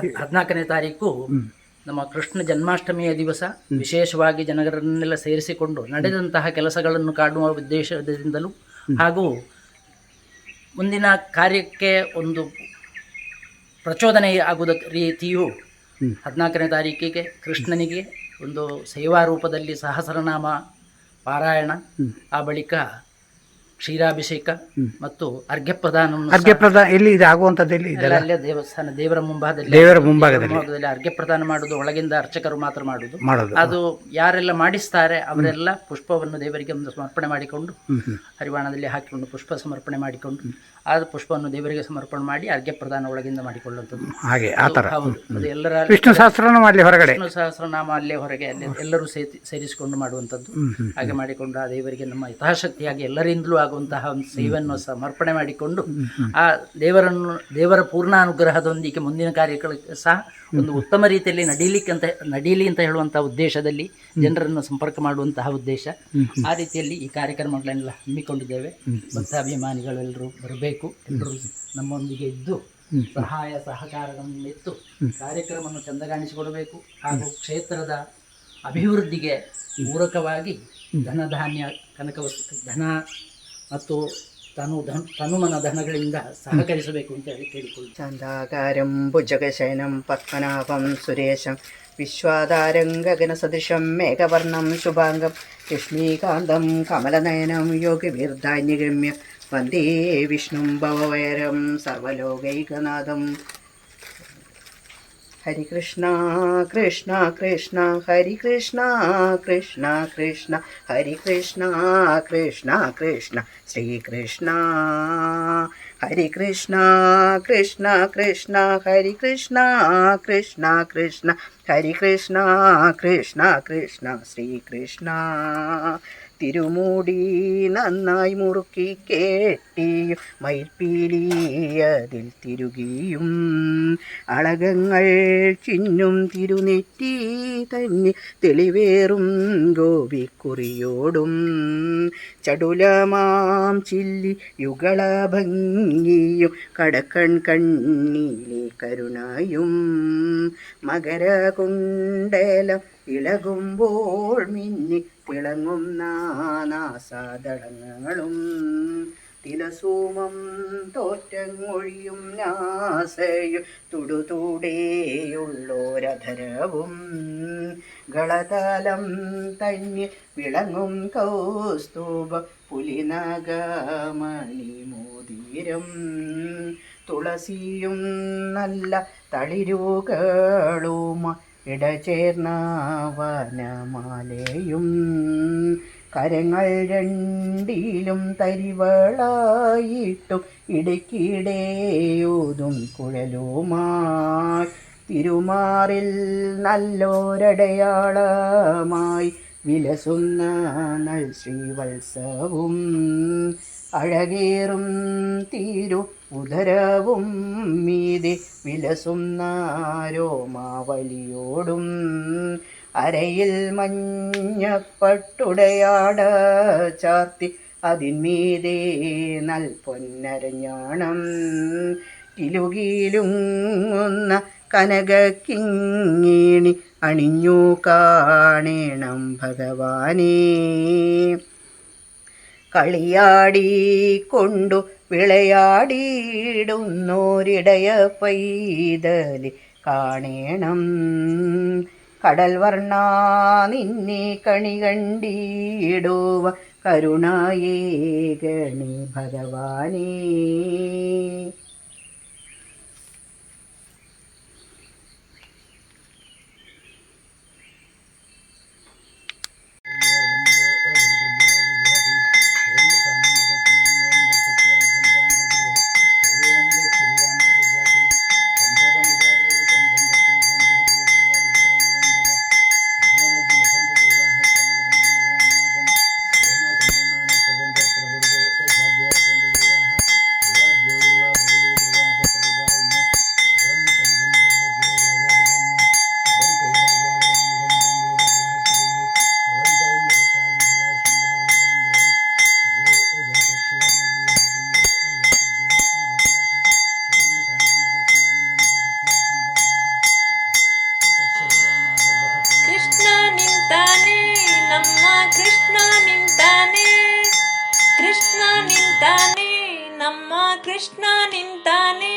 14ನೇ ತಾರೀಕು ನಮ್ಮ ಕೃಷ್ಣ ಜನ್ಮಾಷ್ಟಮಿಯ ದಿವಸ ವಿಶೇಷವಾಗಿ ಜನರನ್ನೆಲ್ಲ ಸೇರಿಸಿಕೊಂಡು ನಡೆದಂತಹ ಕೆಲಸಗಳನ್ನು ಕಾಣುವ ಉದ್ದೇಶದಿಂದಲೂ ಹಾಗೂ ಮುಂದಿನ ಕಾರ್ಯಕ್ಕೆ ಒಂದು ಪ್ರಚೋದನೆ ಆಗುವ ರೀತಿಯು 14ನೇ ತಾರೀಕಿಗೆ ಕೃಷ್ಣನಿಗೆ ಒಂದು ಸೇವಾ ರೂಪದಲ್ಲಿ ಸಹಸ್ರನಾಮ ಪಾರಾಯಣ, ಆ ಬಳಿಕ ಕ್ಷೀರಾಭಿಷೇಕ ಮತ್ತು ಅರ್ಘ್ಯಪ್ರದಾನ ಎಲ್ಲಿ ಇದೆ ಆಗುವಂಥದ್ದು? ಎಲ್ಲಿ ಇದೆ? ಅಲ್ಲೇ ದೇವಸ್ಥಾನ ದೇವರ ಮುಂಭಾಗದಲ್ಲಿ ಅರ್ಘ್ಯಪ್ರದಾನ ಮಾಡುವುದು, ಒಳಗಿಂದ ಅರ್ಚಕರು ಮಾತ್ರ ಮಾಡುವುದು. ಅದು ಯಾರೆಲ್ಲ ಮಾಡಿಸ್ತಾರೆ ಅವರೆಲ್ಲ ಪುಷ್ಪವನ್ನು ದೇವರಿಗೆ ಒಂದು ಸಮರ್ಪಣೆ ಮಾಡಿಕೊಂಡು ಹರಿವಾಣದಲ್ಲಿ ಹಾಕಿಕೊಂಡು ಪುಷ್ಪ ಸಮರ್ಪಣೆ ಮಾಡಿಕೊಂಡು ಆ ಪುಷ್ಪವನ್ನು ದೇವರಿಗೆ ಸಮರ್ಪಣೆ ಮಾಡಿ ಅರ್ಘ್ಯಪ್ರದಾನ ಒಳಗಿಂದ ಮಾಡಿಕೊಳ್ಳುವಂಥದ್ದು. ಹಾಗೆ ಆ ಥರ ಹೌದು. ಅದು ಎಲ್ಲರ ವಿಷ್ಣು ಸಹಸ್ರನಾಮ ಅಲ್ಲಿ ಹೊರಗಡೆ, ವಿಷ್ಣು ಸಹಸ್ರನಾಮ ಅಲ್ಲೇ ಹೊರಗೆ ಎಲ್ಲರೂ ಸೇರಿಸಿಕೊಂಡು ಮಾಡುವಂಥದ್ದು. ಹಾಗೆ ಮಾಡಿಕೊಂಡು ಆ ದೇವರಿಗೆ ನಮ್ಮ ಯಥಾಶಕ್ತಿಯಾಗಿ ಎಲ್ಲರಿಂದಲೂ ಆಗುವಂತಹ ಒಂದು ಸೇವೆಯನ್ನು ಸಮರ್ಪಣೆ ಮಾಡಿಕೊಂಡು ಆ ದೇವರ ಪೂರ್ಣಾನುಗ್ರಹದೊಂದಿಗೆ ಮುಂದಿನ ಕಾರ್ಯಗಳು ಸಹ ಒಂದು ಉತ್ತಮ ರೀತಿಯಲ್ಲಿ ನಡೀಲಿ ಅಂತ ಹೇಳುವಂತಹ ಉದ್ದೇಶದಲ್ಲಿ ಜನರನ್ನು ಸಂಪರ್ಕ ಮಾಡುವಂತಹ ಉದ್ದೇಶ. ಆ ರೀತಿಯಲ್ಲಿ ಈ ಕಾರ್ಯಕ್ರಮಗಳನ್ನೆಲ್ಲ ಹಮ್ಮಿಕೊಂಡಿದ್ದೇವೆ. ಭಕ್ತಾಭಿಮಾನಿಗಳೆಲ್ಲರೂ ಬರಬೇಕು, ಎಲ್ಲರೂ ನಮ್ಮೊಂದಿಗೆ ಇದ್ದು ಸಹಾಯ ಸಹಕಾರಗಳನ್ನಿತ್ತು ಕಾರ್ಯಕ್ರಮವನ್ನು ಚಂದಗಾಣಿಸಿಕೊಡಬೇಕು. ಹಾಗೂ ಕ್ಷೇತ್ರದ ಅಭಿವೃದ್ಧಿಗೆ ಪೂರಕವಾಗಿ ಧನಧಾನ್ಯ, ಕನಕವಸ್ತು, ಧನ ಮತ್ತು ತನುಮನ ಧನಗಳಿಂದ ಸಹಕರಿಸಬೇಕು ಅಂತ ಹೇಳಿ ಕೇಳಿಕೊಳ್ಳಿ. ಚಾಂದಾಕಾರಂ ಭುಜಗಶಯನಂ ಪದ್ಮನಾಭಂ ಸುರೇಶಂ ವಿಶ್ವಾಧಾರಂ ಗಗನಸದೃಶಂ ಮೇಘವರ್ಣಂ ಶುಭಾಂಗಂ ಲಕ್ಷ್ಮೀಕಾಂತಂ ಕಮಲನಯನಂ ಯೋಗಿಭಿರ್ಧಾನ್ಯಗಮ್ಯ ವಂದೇ ವಿಷ್ಣುಂ ಭವವೈರಂ ಸರ್ವಲೋಕೈಕನಾಥಂ. ಹರಿ ಕೃಷ್ಣ ಕೃಷ್ಣ ಕೃಷ್ಣ ಹರಿ ಕೃಷ್ಣ ಕೃಷ್ಣ ಕೃಷ್ಣ ಹರಿ ಕೃಷ್ಣ ಕೃಷ್ಣ ಕೃಷ್ಣ ಶ್ರೀ ಕೃಷ್ಣ. ಹರಿ ಕೃಷ್ಣ ಕೃಷ್ಣ ಕೃಷ್ಣ ಹರಿ ಕೃಷ್ಣ ಕೃಷ್ಣ ಕೃಷ್ಣ ಹರಿ ಕೃಷ್ಣ കൃഷ്ണ കൃഷ്ണ ശ്രീകൃഷ്ണ. തിരുമൂടി നന്നായി മുറുക്കി കേട്ടിയും മയിൽപ്പീലിയതിൽ തിരുകിയും അളകങ്ങൾ ചിന്നും തിരുനെറ്റി തന്നെ തെളിവേറും ഗോപിക്കുറിയോടും ചടുലമാം ചില്ലി യുഗള ഭംഗിയും കടക്കൺ കണ്ണിലെ കരുണയും മകരകുണ്ടലം ഇളകുമ്പോൾ മിന്നി തിളങ്ങും നാനാസാദളങ്ങളും തിലസൂമം തോറ്റങ്ങൊഴിയും നാസയും തുടുതൂടേയുള്ളോരധരവും ഗളതലം തന്നെ വിളങ്ങും കൗസ്തുഭം പുലിനഗമണിമോതിരം തുളസിയും നല്ല തളിരുകളുമ ഇടചേർന്ന വനമാലയും കരങ്ങൾ രണ്ടിലും തരിവളായിട്ടും ഇടയ്ക്കിടെയൂതും കുഴലുമായി തിരുമാറിൽ നല്ലൊരടയാളമായി വിലസുന്ന നൽ ശ്രീവത്സവും അഴകേറും തിരു ഉദരവും മീതെ വിലസുന്ന രോമാവലിയോടും അരയിൽ മഞ്ഞപ്പട്ടുടയാട ചാർത്തി അതിന്മീതെ നൽ പൊന്നരഞ്ഞാണം കിലുകിലുങ്ങുന്ന കനകക്കിങ്ങിണി അണിഞ്ഞു കാണേണം ഭഗവാനേ. കളിയാടിക്കൊണ്ടു വിളയാടിയിടുന്നോരിടയ പൈതലി കാണേണം കടൽ വർണ്ണ നിന്നെ കണി കണ്ടിടുവ കരുണായേകണി ഭഗവാനേ. ಕೃಷ್ಣ ನಿಂತಾನೆ, ನಮ್ಮ ಕೃಷ್ಣ ನಿಂತಾನೆ.